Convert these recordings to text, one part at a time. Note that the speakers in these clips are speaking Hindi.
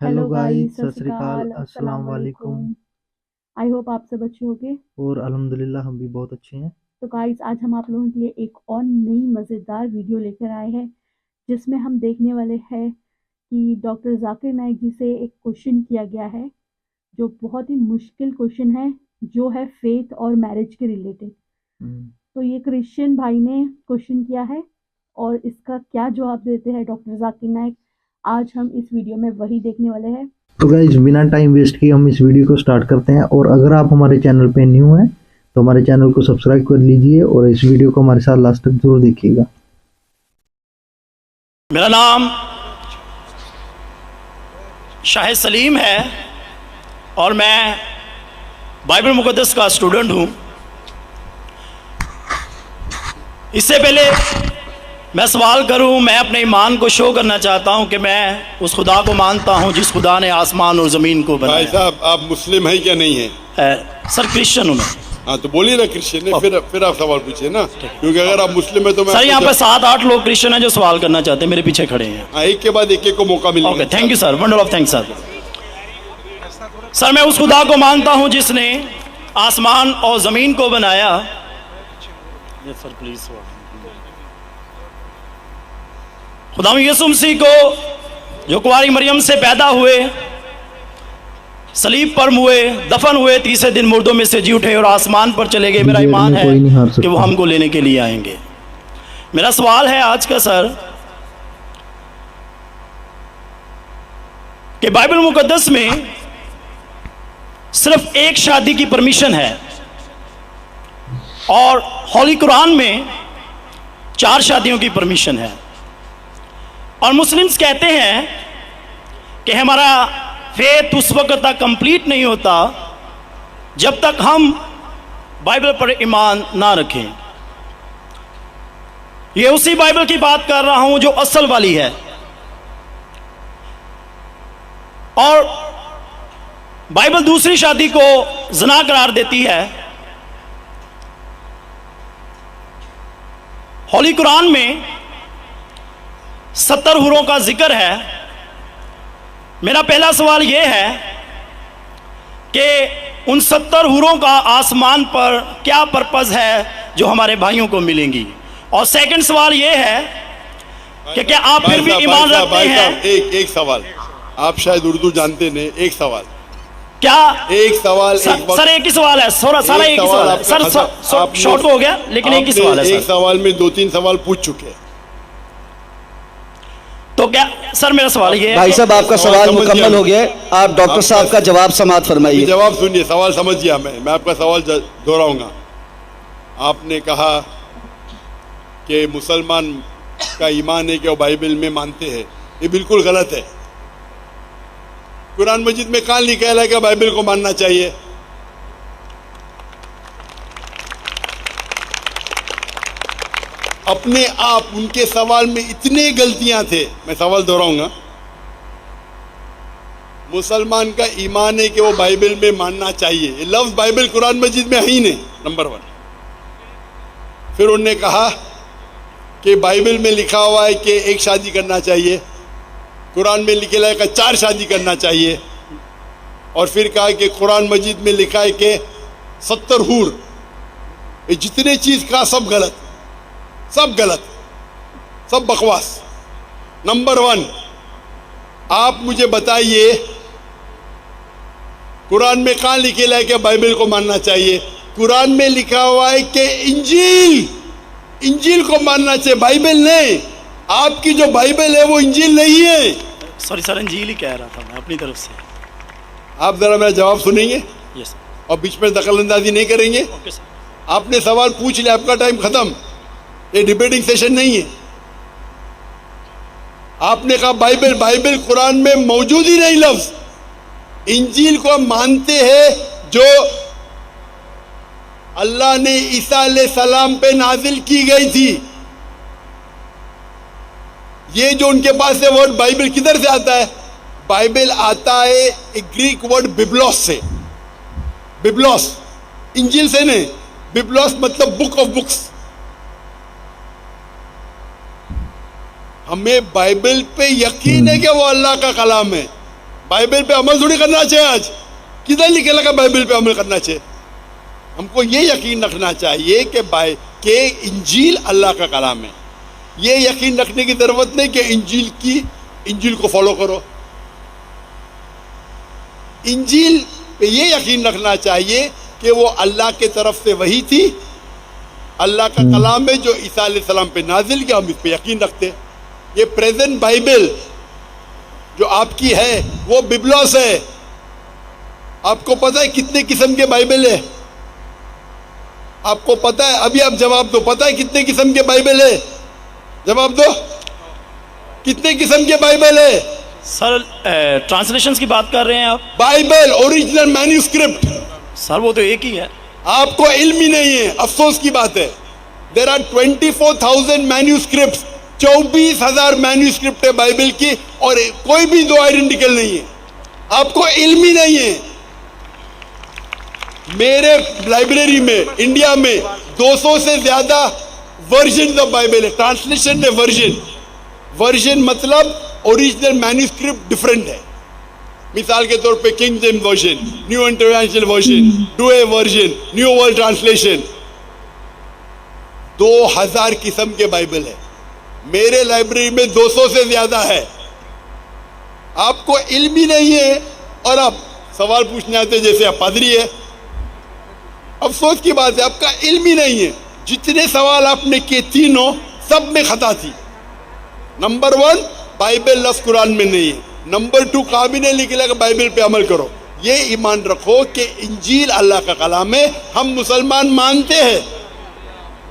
हेलो हेलो गाइस, गाइस, सत सत श्री श्री अकाल, अकाल, अस्सलाम अस्सलाम वालेकुम। वालेकुम। आई होप आप सब अच्छे होंगे। और अल्हम्दुलिल्लाह हम भी बहुत अच्छे हैं। तो गाइस, आज हम आप लोगों के लिए एक और नई मज़ेदार वीडियो लेकर आए हैं, जिसमें हम देखने वाले हैं कि डॉक्टर जाकिर नाइक जी से एक क्वेश्चन किया गया है, जो बहुत ही मुश्किल क्वेश्चन है, जो है फेथ और मैरिज के रिलेटेड। हम्म, तो ये क्रिश्चियन भाई ने क्वेश्चन किया है, और इसका क्या जवाब देते हैं डॉक्टर जाकिर नाइक, आज हम इस वीडियो में वही देखने वाले हैं। तो गाइस, बिना टाइम वेस्ट किए हम इस वीडियो को स्टार्ट करते हैं। और अगर आप हमारे चैनल पे न्यू हैं तो हमारे चैनल को सब्सक्राइब कर लीजिए और इस वीडियो को हमारे साथ लास्ट तक जरूर देखिएगा। मेरा नाम शाहिद सलीम है और मैं बाइबल मुक़द्दस का स्टूडेंट हूँ। इससे पहले मैं सवाल करूँ, मैं अपने ईमान को शो करना चाहता हूँ कि मैं उस खुदा को मानता हूँ जिस खुदा ने आसमान और ज़मीन को भाई बनाया। साहब, आप मुस्लिम हैं क्या नहीं है? सर क्रिश्चियन हूँ मैं। हाँ, तो बोलिए ना क्रिश्चियन है, फिर आप सवाल पूछिए ना, क्योंकि अगर आप मुस्लिम है तो मैं सर यहाँ पे आपको 7-8 लोग क्रिश्चियन हैं जो सवाल करना चाहते हैं, मेरे पीछे खड़े हैं। हाँ, एक के बाद एक को मौका मिलेगा। Okay, thank you sir, wonder of thanks sir. Sir, मैं उस खुदा को मानता हूँ जिसने आसमान और ज़मीन को बनाया। सर प्लीज, खुदा यीशु मसीह को जो कुंवारी मरियम से पैदा हुए, सलीब पर हुए, दफन हुए, तीसरे दिन मुर्दों में से जी उठे और आसमान पर चले गए। मेरा ईमान है कोई नहीं हार कि वो सकता। हमको लेने के लिए आएंगे। मेरा सवाल है आज का सर कि बाइबल मुकद्दस में सिर्फ एक शादी की परमिशन है और होली कुरान में 4 शादियों की परमिशन है। और मुस्लिम्स कहते हैं कि हमारा फेथ उस वक्त तक कंप्लीट नहीं होता जब तक हम बाइबल पर ईमान ना रखें। ये उसी बाइबल की बात कर रहा हूं जो असल वाली है। और बाइबल दूसरी शादी को ज़िना करार देती है। होली कुरान में 70 हुरों का जिक्र है। मेरा पहला सवाल यह है कि उन 70 हुरों का आसमान पर क्या पर्पज़ है जो हमारे भाइयों को मिलेंगी। और सेकंड सवाल यह है कि क्या आप फिर भी ईमान रखते हैं? एक सवाल, आप शायद उर्दू जानते नहीं। एक सवाल, क्या एक सवाल, सर एक ही सवाल है। सारा एक ही सवाल है सर। शॉर्ट हो गया, लेकिन एक ही सवाल है एक सर। सवाल में 2-3 सवाल पूछ चुके हैं। तो क्या सर, मेरा सवाल ये है भाई साहब, आपका सवाल समझ मुकम्मल गया। हो गया है। आप डॉक्टर साहब का जवाब समाप्त ये फरमाइए। जवाब सुनिए, सवाल समझ गया मैं आपका सवाल दोहराऊंगा। आपने कहा कि मुसलमान का ईमान है कि वो बाइबल में मानते हैं। ये बिल्कुल गलत है। कुरान मजीद में कहाँ लिखा है कि बाइबल को मानना चाहिए? अपने आप उनके सवाल में इतने गलतियां थे। मैं सवाल दोहराऊंगा। मुसलमान का ईमान है कि वो बाइबल में मानना चाहिए। ये लफ्ज बाइबल कुरान मजीद में है ही नहीं, नंबर 1। फिर उन्होंने कहा कि बाइबल में लिखा हुआ है कि एक शादी करना चाहिए, कुरान में लिखा है कि 4 शादी करना चाहिए। और फिर कहा कि कुरान मजीद में लिखा है कि 70 हूर। ये जितने चीज का सब गलत, सब गलत, सब बकवास। नंबर 1, आप मुझे बताइए कुरान में कहाँ लिखेला है कि बाइबल को मानना चाहिए? कुरान में लिखा हुआ है कि इंजील को मानना चाहिए, बाइबल नहीं। आपकी जो बाइबल है वो इंजील नहीं है। सॉरी सर, अंजील ही कह रहा था मैं अपनी तरफ से। आप जरा मेरा जवाब सुनेंगे यस और बीच में दखलंदाजी नहीं करेंगे। Okay sir. आपने सवाल पूछ लिया, आपका टाइम खत्म। ये डिबेटिंग सेशन नहीं है। आपने कहा बाइबल कुरान में मौजूद ही नहीं लफ्ज। इंजील को मानते हैं जो अल्लाह ने ईसा अलैहिस्सलाम पे नाजिल की गई थी। ये जो उनके पास है वर्ड बाइबल किधर से आता है? बाइबल आता है एक ग्रीक वर्ड बिब्लोस से। बिब्लोस, इंजील से नहीं। बिब्लोस मतलब बुक ऑफ बुक्स। हमें बाइबल पे यकीन है कि वो अल्लाह का कलाम है। बाइबल पे अमल थोड़ी करना चाहिए। आज किधर लिखे लगा बाइबल पे अमल करना चाहिए? हमको ये यकीन रखना चाहिए कि इंजील अल्लाह का कलाम है। ये यकीन रखने की जरूरत नहीं कि इंजील को फॉलो करो। इंजील पे ये यकीन रखना चाहिए कि वो अल्लाह के तरफ से वही थी, अल्लाह का कलाम है जो ईसा अलैहिस्सलाम पे नाजिल किया, हम इस पे यकीन रखते हैं। ये प्रेजेंट बाइबल जो आपकी है वो बिबलॉस है। आपको पता है कितने किस्म के बाइबल है? आपको पता है? अभी आप जवाब दो, पता है कितने किस्म के बाइबल है? जवाब दो, कितने किस्म के बाइबल है? सर ट्रांसलेशंस की बात कर रहे हैं आप? Bible original manuscript. सर वो तो एक ही है। आपको इल्म ही नहीं है, अफसोस की बात है। देर आर 24,000 मैन्यूस्क्रिप्ट, 24,000 मैन्यूस्क्रिप्ट है बाइबल की, और कोई भी दो आइडेंटिकल नहीं है। आपको इल्म ही नहीं है। मेरे लाइब्रेरी में इंडिया में 200 से ज्यादा वर्जन ऑफ बाइबल है। ट्रांसलेशन है वर्जन मतलब ओरिजिनल मैन्यूस्क्रिप्ट डिफरेंट है। मिसाल के तौर पे king James version, new international version, Doue version, new world translation, 2000 किस्म के बाइबल है। मेरे लाइब्रेरी में 200 से ज्यादा है। आपको इल्म ही नहीं है और आप सवाल पूछने आते जैसे आप पादरी है। अफसोस की बात है, आपका इल्म ही नहीं है। जितने सवाल आपने किए तीनों सब में खता थी। नंबर 1 बाइबल लफ्ज़ कुरान में नहीं है। नंबर 2 काबिने लिखा कि बाइबल पे अमल करो। ये ईमान रखो कि इंजील अल्लाह का कलाम है। हम मुसलमान मानते हैं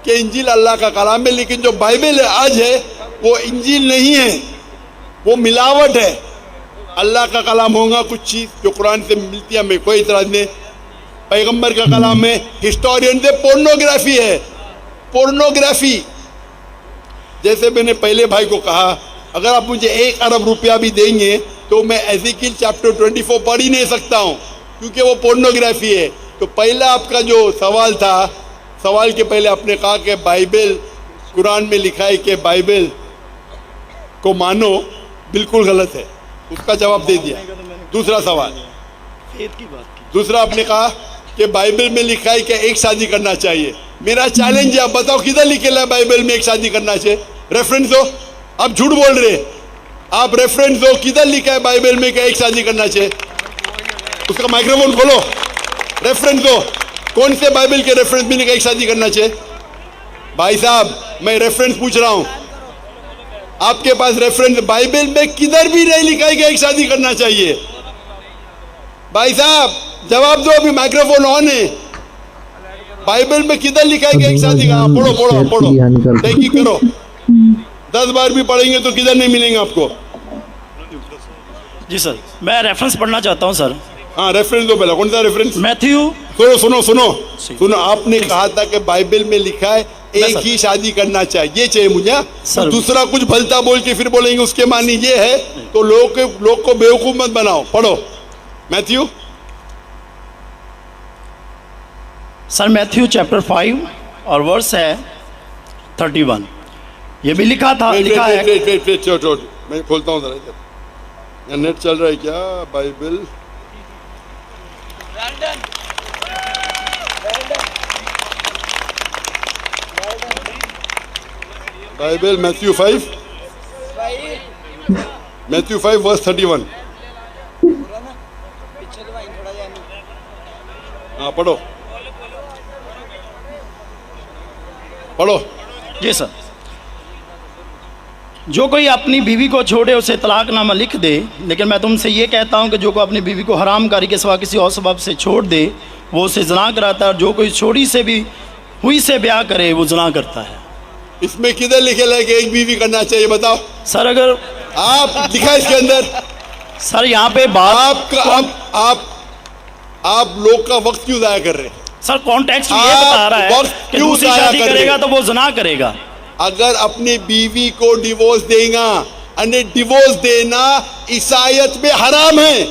कि इंजील अल्लाह का कलाम है, लेकिन जो बाइबल आज है वो इंजील नहीं है, वो मिलावट है। अल्लाह का कलाम होगा कुछ चीज़ जो कुरान से मिलती है, हमें कोई इतराज नहीं। पैगंबर का कलाम है, हिस्टोरियन से पोर्नोग्राफी है। पोर्नोग्राफी, जैसे मैंने पहले भाई को कहा, अगर आप मुझे 1 अरब रुपया भी देंगे तो मैं एज़ेकिएल चैप्टर 24 पढ़ ही नहीं सकता हूँ, क्योंकि वो पोर्नोग्राफी है। तो पहला आपका जो सवाल था, सवाल के पहले आपने कहा कि बाइबल कुरान में लिखा है कि बाइबल को मानो, बिल्कुल गलत है। उसका जवाब दे दिया। दूसरा सवाल, दूसरा आपने कहा कि बाइबल में लिखा है कि एक शादी करना चाहिए। मेरा चैलेंज है, आप बताओ किधर लिखेला है बाइबल में एक शादी करना चाहिए? रेफरेंस दो। आप झूठ बोल रहे हैं, आप रेफरेंस दो, किधर लिखा है बाइबल में कि एक शादी करना चाहिए? उसका माइक्रोफोन खोलो, रेफरेंस दो। कौन से बाइबल के रेफरेंस में लिखा एक शादी करना चाहिए? भाई साहब, मैं रेफरेंस पूछ रहा हूं, आपके पास रेफरेंस बाइबल में किधर भी नहीं लिखा है कि एक शादी करना चाहिए? भाई साहब जवाब दो, अभी माइक्रोफोन ऑन है। बाइबल में किधर लिखा है कि एक शादी का? पढ़ो पढ़ो पढ़ो, तहकीक करो। 10 बार भी पढ़ेंगे तो किधर नहीं मिलेंगे आपको। जी सर, मैं रेफरेंस पढ़ना चाहता हूं सर। हाँ, रेफरेंस दो पहले। कौन सा रेफरेंस? मैथ्यू। सुनो सुनो सुनो सुनो, आपने कहा था कि बाइबल में लिखा है एक ही शादी करना चाहिए, ये चाहिए मुझे। तो दूसरा कुछ भलता बोल के फिर बोलेंगे उसके मानी ये है, तो लोग को बेवकूफ मत बनाओ। पढ़ो मैथ्यू। सर मैथ्यू चैप्टर 5 और वर्स है 31। ये भी लिखा था, लिखा है। वेट, मैं खोलता हूँ जरा इधर। नेट चल रहा है क्या? Bible Bible Matthew 5 verse 31। हाँ पढ़ो पढ़ो। जी सर, जो कोई अपनी बीवी को छोड़े उसे तलाकनामा लिख दे, लेकिन मैं तुमसे ये कहता हूँ कि जो कोई अपनी बीवी को हरामकारी के सिवा किसी और सबब से छोड़ दे वो उसे ज़ना कराता है, और जो कोई छोड़ी से भी हुई से ब्याह करे वो ज़ना करता है। इसमें किधर लिखे है कि एक बीवी करना चाहिए? बताओ सर। अगर आप लिखा इसके अंदर? सर यहाँ पे बात आप लोग का वक्त क्यों जाया कर रहे हैं? सर कॉन्टेक्स्ट ये बता रहा है कि दूसरी शादी करेगा तो वो ज़ना करेगा। अगर अपनी बीवी को डिवोर्स देगा, अने डिवोर्स देना ईसाईयत में हराम है।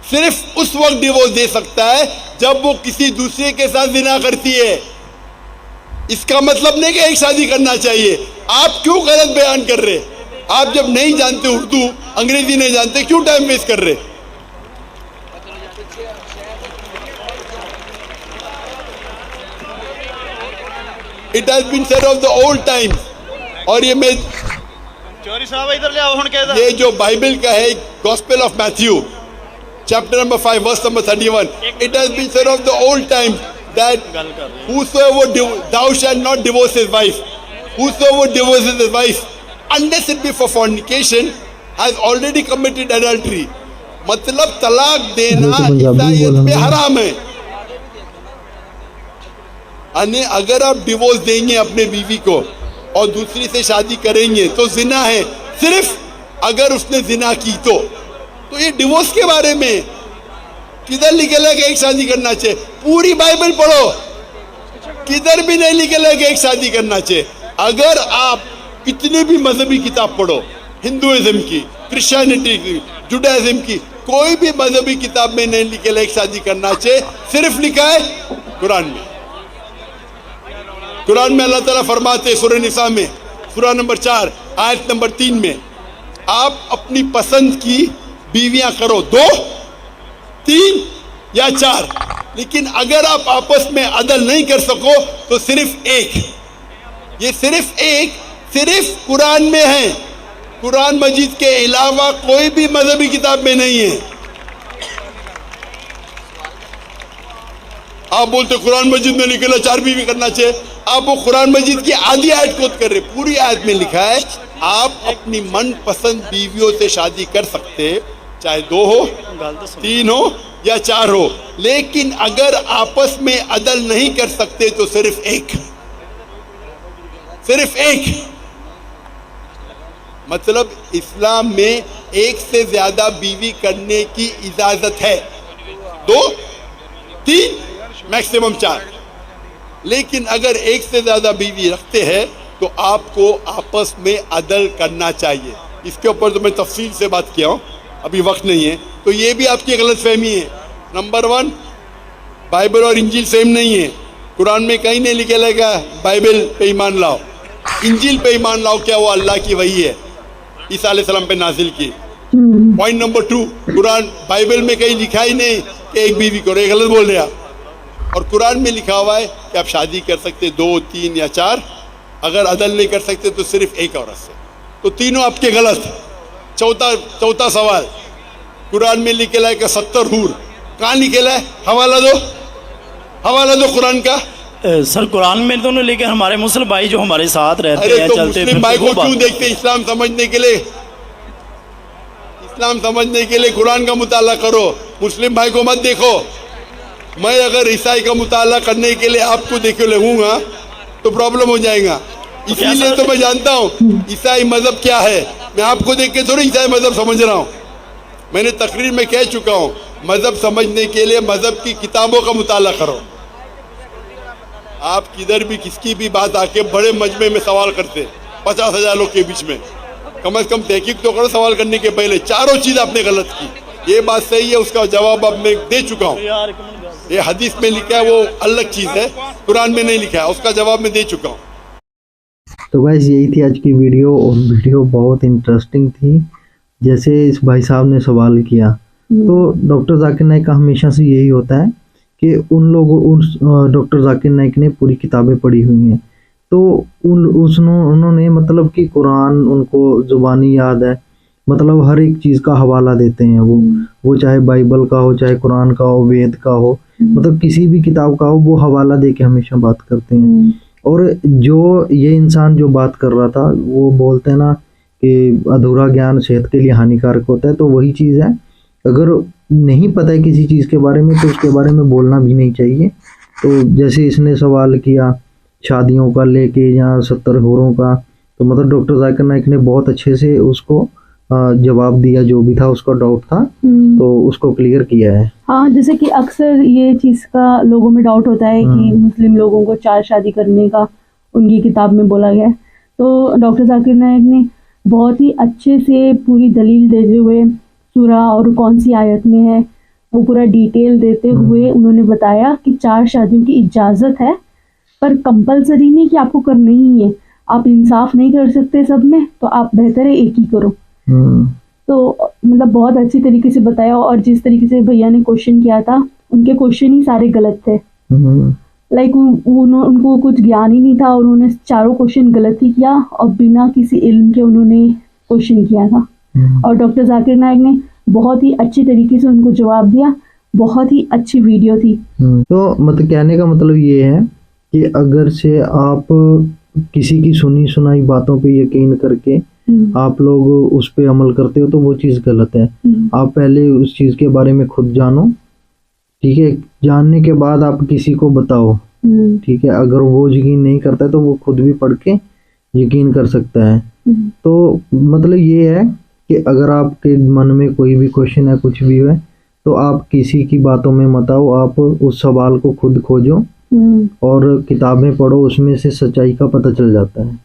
सिर्फ उस वक्त डिवोर्स दे सकता है जब वो किसी दूसरे के साथ ज़िना करती है। इसका मतलब नहीं कि एक शादी करना चाहिए। आप क्यों गलत बयान कर रहे हैं? आप जब नहीं जानते उर्दू, अंग्रेजी नहीं जानते, क्यों टाइम वेस्ट कर रहे? It has been said of the old times. और ये मैं चौधरी साहब इधर ले आओ, ये जो बाइबल का है, gospel of Matthew chapter number 5 verse number 31, it has been said of the old times that whosoever thou shalt not divorce his wife, whosoever divorces his wife unless it be for fornication has already committed adultery। मतलब तलाक देना ईसाईयत में हराम है। यानी अगर आप डिवोर्स देंगे अपने बीवी को और दूसरी से शादी करेंगे तो जिना है, सिर्फ अगर उसने जिना की तो ये डिवोर्स के बारे में किधर लिखेला कि एक शादी करना चाहिए? पूरी बाइबल पढ़ो, किधर भी नहीं लिखेला कि एक शादी करना चाहिए। अगर आप कितने भी मजहबी किताब पढ़ो, हिंदुइज्म की, क्रिश्चियनिटी की, जुडाइज्म की, कोई भी मजहबी किताब में नहीं लिखेला एक शादी करना चाहिए। सिर्फ लिखा है कुरान में। कुरान में अल्लाह ताला फरमाते सूरह निसा में, सूरह नंबर 4 आयत नंबर 3 में, आप अपनी पसंद की बीवियां करो, 2, 3 या 4, लेकिन अगर आप आपस में अदल नहीं कर सको तो सिर्फ एक। ये सिर्फ एक, सिर्फ कुरान में है। कुरान मजीद के अलावा कोई भी मजहबी किताब में नहीं है। आप बोलते कुरान मजीद में लिखा 4 बीवी करना चाहिए, आप वो कुरान मजीद की आधी आयत कोट कर रहे। पूरी आयत में लिखा है आप अपनी मनपसंद बीवियों से शादी कर सकते, चाहे 2 हो, 3 हो या 4 हो, लेकिन अगर आपस में अदल नहीं कर सकते तो सिर्फ एक, सिर्फ एक। मतलब इस्लाम में एक से ज्यादा बीवी करने की इजाजत है, 2, 3 मैक्सिमम 4, लेकिन अगर एक से ज्यादा बीवी रखते हैं तो आपको आपस में अदल करना चाहिए। इसके ऊपर तो मैं तफसील से बात किया हूँ, अभी वक्त नहीं है। तो ये भी आपकी गलत फहमी है। नंबर 1, बाइबल और इंजील सेम नहीं है। कुरान में कहीं नहीं लिखे लगा बाइबल पे ईमान लाओ, इंजील पे ईमान लाओ, क्या वो अल्लाह की वही है, ईसा अलैहिस्सलाम पे नाजिल की। पॉइंट नंबर 2, कुरान बाइबल में कहीं लिखा ही नहीं कि एक बीवी करो, ये गलत बोल रहे आप। और कुरान में लिखा हुआ है कि आप शादी कर सकते 2, 3 या 4, अगर अदल नहीं कर सकते तो सिर्फ एक औरत से। तो तीनों आपके गलत। चौथा सवाल, कुरान में लिखेला है कि 70 हूर, कहाँ लिखेला है? हवाला दो, हवाला दो कुरान का। सर कुरान में तो नहीं, लेकिन हमारे मुस्लिम भाई जो हमारे साथ रहते हैं, तो चलते मुस्लिम भाई को क्यों देखते? इस्लाम समझने के लिए, इस्लाम समझने के लिए कुरान का मुताला करो, मुस्लिम भाई को मत देखो। मैं अगर ईसाई का मुताला करने के लिए आपको देखे लगूंगा तो प्रॉब्लम हो जाएगा। इसीलिए तो मैं जानता हूँ ईसाई मजहब क्या है। मैं आपको देख के थोड़ी ईसाई मजहब समझ रहा हूँ। मैंने तकरीर में कह चुका हूँ, मजहब समझने के लिए मजहब की किताबों का मुताला करो। आप किधर भी किसकी भी बात आके बड़े मजमे में सवाल करते 50,000 लोग के बीच में, कम से कम तहकीक तो करो सवाल करने के पहले। चारों चीज आपने गलत की, ये बात सही है, उसका जवाब अब मैं दे चुका हूँ। ये हदीस में लिखा है वो अलग चीज है, कुरान में नहीं लिखा है, उसका जवाब मैं दे चुका हूँ। तो गाइस यही थी आज की वीडियो, और वीडियो बहुत इंटरेस्टिंग थी। जैसे इस भाई साहब ने सवाल किया, तो डॉक्टर जाकिर नाइक का हमेशा से यही होता है कि डॉक्टर जाकिर नाइक ने पूरी किताबें पढ़ी हुई हैं, तो उन्होंने मतलब कि कुरान उनको जुबानी याद है, मतलब हर एक चीज़ का हवाला देते हैं वो चाहे बाइबल का हो, चाहे कुरान का हो, वेद का हो, मतलब किसी भी किताब का हो, वो हवाला दे के हमेशा बात करते हैं। और जो ये इंसान जो बात कर रहा था, वो बोलते हैं ना कि अधूरा ज्ञान सेहत के लिए हानिकारक होता है, तो वही चीज़ है। अगर नहीं पता है किसी चीज़ के बारे में तो उसके बारे में बोलना भी नहीं चाहिए। तो जैसे इसने सवाल किया शादियों का लेके या 70 हूरों का, तो मतलब डॉक्टर जाकिर नाइक ने बहुत अच्छे से उसको जवाब दिया, जो भी था उसका डाउट था तो उसको क्लियर किया है। हाँ, जैसे कि अक्सर ये चीज़ का लोगों में डाउट होता है कि मुस्लिम लोगों को 4 शादी करने का उनकी किताब में बोला गया है, तो डॉक्टर जाकिर नाइक ने बहुत ही अच्छे से पूरी दलील देते हुए सूरा और कौन सी आयत में है वो पूरा डिटेल देते हुए उन्होंने बताया कि 4 शादियों की इजाज़त है, पर कंपलसरी नहीं कि आपको करनी ही है। आप इंसाफ नहीं कर सकते सब में, तो आप बेहतर है एक ही करो। तो मतलब बहुत अच्छी तरीके से बताया, और जिस तरीके से भैया ने क्वेश्चन किया था, उनके क्वेश्चन ही सारे गलत थे। लाइक उनको कुछ ज्ञान ही नहीं था, उन्होंने चारों क्वेश्चन गलत ही किया और बिना किसी इल्म के उन्होंने क्वेश्चन किया था। और डॉक्टर जाकिर नाइक ने बहुत ही अच्छी तरीके से उनको जवाब दिया, बहुत ही अच्छी वीडियो थी। तो मतलब कहने का मतलब ये है कि अगर से आप किसी की सुनी सुनाई बातों पे यकीन करके आप लोग उस पे अमल करते हो तो वो चीज़ गलत है। आप पहले उस चीज़ के बारे में खुद जानो, ठीक है, जानने के बाद आप किसी को बताओ, ठीक है। अगर वो यकीन नहीं करता है तो वो खुद भी पढ़ के यकीन कर सकता है। तो मतलब ये है कि अगर आपके मन में कोई भी क्वेश्चन है, कुछ भी है, तो आप किसी की बातों में मत आओ, आप उस सवाल को खुद खोजो और किताबें पढ़ो, उसमें से सच्चाई का पता चल जाता है।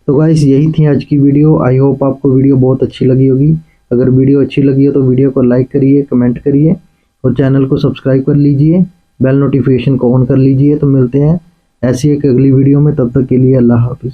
तो गाइस यही थी आज की वीडियो। आई होप आपको वीडियो बहुत अच्छी लगी होगी। अगर वीडियो अच्छी लगी हो तो वीडियो को लाइक करिए, कमेंट करिए और चैनल को सब्सक्राइब कर लीजिए, बेल नोटिफिकेशन को ऑन कर लीजिए। तो मिलते हैं ऐसी एक अगली वीडियो में, तब तक के लिए अल्लाह हाफिज़।